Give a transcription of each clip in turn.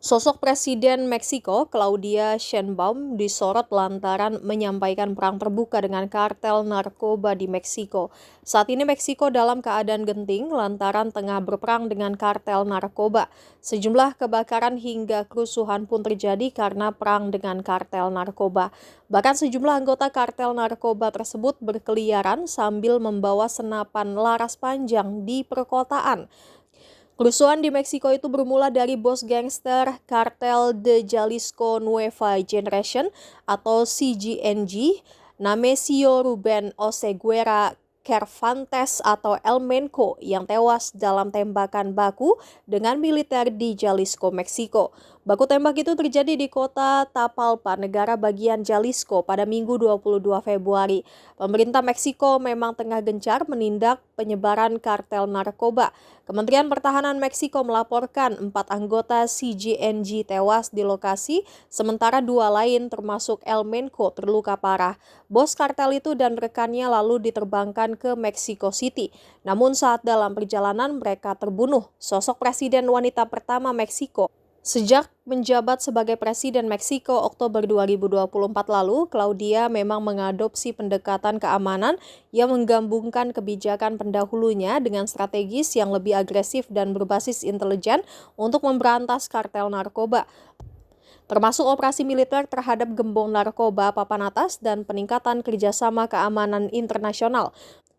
Sosok Presiden Meksiko, Claudia Sheinbaum, disorot lantaran menyampaikan perang terbuka dengan kartel narkoba di Meksiko. Saat ini Meksiko dalam keadaan genting lantaran tengah berperang dengan kartel narkoba. Sejumlah kebakaran hingga kerusuhan pun terjadi karena perang dengan kartel narkoba. Bahkan sejumlah anggota kartel narkoba tersebut berkeliaran sambil membawa senapan laras panjang di perkotaan. Kerusuhan di Meksiko itu bermula dari bos gangster kartel de Jalisco Nueva Generation atau CGNG, Nemesio Ruben Oseguera Cervantes atau El Menco yang tewas dalam tembakan baku dengan militer di Jalisco, Meksiko. Baku tembak itu terjadi di kota Tapalpa, negara bagian Jalisco pada Minggu 22 Februari. Pemerintah Meksiko memang tengah gencar menindak penyebaran kartel narkoba. Kementerian Pertahanan Meksiko melaporkan 4 anggota CGNG tewas di lokasi, sementara 2 lain termasuk El Menco terluka parah. Bos kartel itu dan rekannya lalu diterbangkan ke Mexico City. Namun saat dalam perjalanan mereka terbunuh. Sosok presiden wanita pertama Meksiko sejak menjabat sebagai Presiden Meksiko Oktober 2024 lalu, Claudia memang mengadopsi pendekatan keamanan yang menggabungkan kebijakan pendahulunya dengan strategis yang lebih agresif dan berbasis intelijen untuk memberantas kartel narkoba, termasuk operasi militer terhadap gembong narkoba papan atas dan peningkatan kerjasama keamanan internasional.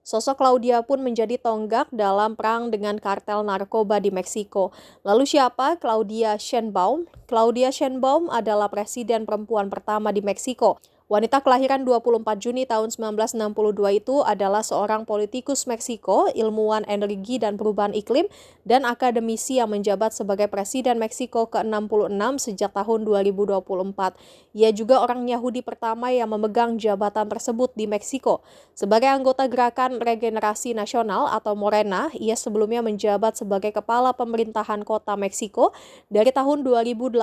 Sosok Claudia pun menjadi tonggak dalam perang dengan kartel narkoba di Meksiko. Lalu siapa Claudia Sheinbaum? Claudia Sheinbaum adalah presiden perempuan pertama di Meksiko. Wanita kelahiran 24 Juni tahun 1962 itu adalah seorang politikus Meksiko, ilmuwan energi dan perubahan iklim, dan akademisi yang menjabat sebagai Presiden Meksiko ke-66 sejak tahun 2024. Ia juga orang Yahudi pertama yang memegang jabatan tersebut di Meksiko. Sebagai anggota Gerakan Regenerasi Nasional atau Morena, ia sebelumnya menjabat sebagai Kepala Pemerintahan Kota Meksiko dari tahun 2018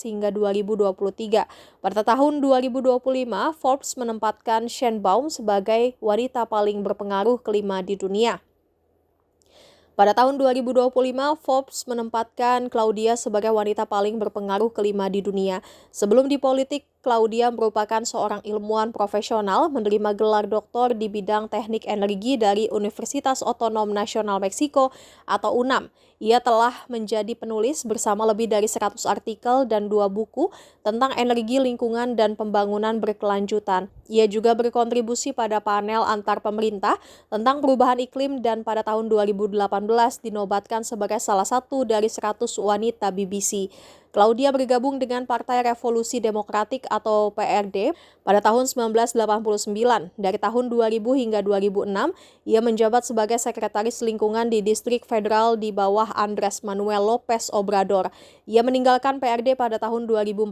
hingga 2023. Pada tahun 2025, Forbes menempatkan Sheinbaum sebagai wanita paling berpengaruh kelima di dunia. Pada tahun 2025, Forbes menempatkan Claudia sebagai wanita paling berpengaruh kelima di dunia. Sebelum di politik, Claudia merupakan seorang ilmuwan profesional menerima gelar doktor di bidang teknik energi dari Universitas Otonom Nasional Meksiko atau UNAM. Ia telah menjadi penulis bersama lebih dari 100 artikel dan 2 buku tentang energi, lingkungan, dan pembangunan berkelanjutan. Ia juga berkontribusi pada panel antar pemerintah tentang perubahan iklim dan pada tahun 2018 dinobatkan sebagai salah satu dari 100 wanita BBC. Claudia bergabung dengan Partai Revolusi Demokratik atau PRD pada tahun 1989. Dari tahun 2000 hingga 2006, ia menjabat sebagai Sekretaris Lingkungan di Distrik Federal di bawah Andrés Manuel López Obrador. Ia meninggalkan PRD pada tahun 2014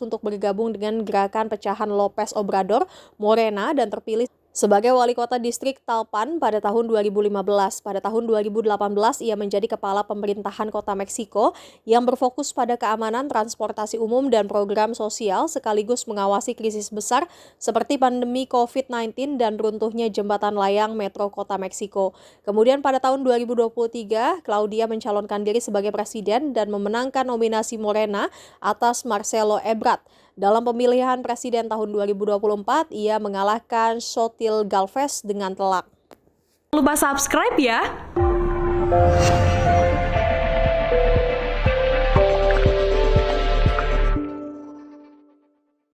untuk bergabung dengan Gerakan Pecahan López Obrador, Morena, dan terpilih sebagai wali kota distrik Talpan pada tahun 2015. Pada tahun 2018, ia menjadi kepala pemerintahan kota Meksiko yang berfokus pada keamanan transportasi umum dan program sosial sekaligus mengawasi krisis besar seperti pandemi COVID-19 dan runtuhnya jembatan layang metro kota Meksiko. Kemudian pada tahun 2023, Claudia mencalonkan diri sebagai presiden dan memenangkan nominasi Morena atas Marcelo Ebrard. Dalam pemilihan presiden tahun 2024, ia mengalahkan Xochitl Gálvez dengan telak. Jangan lupa subscribe ya.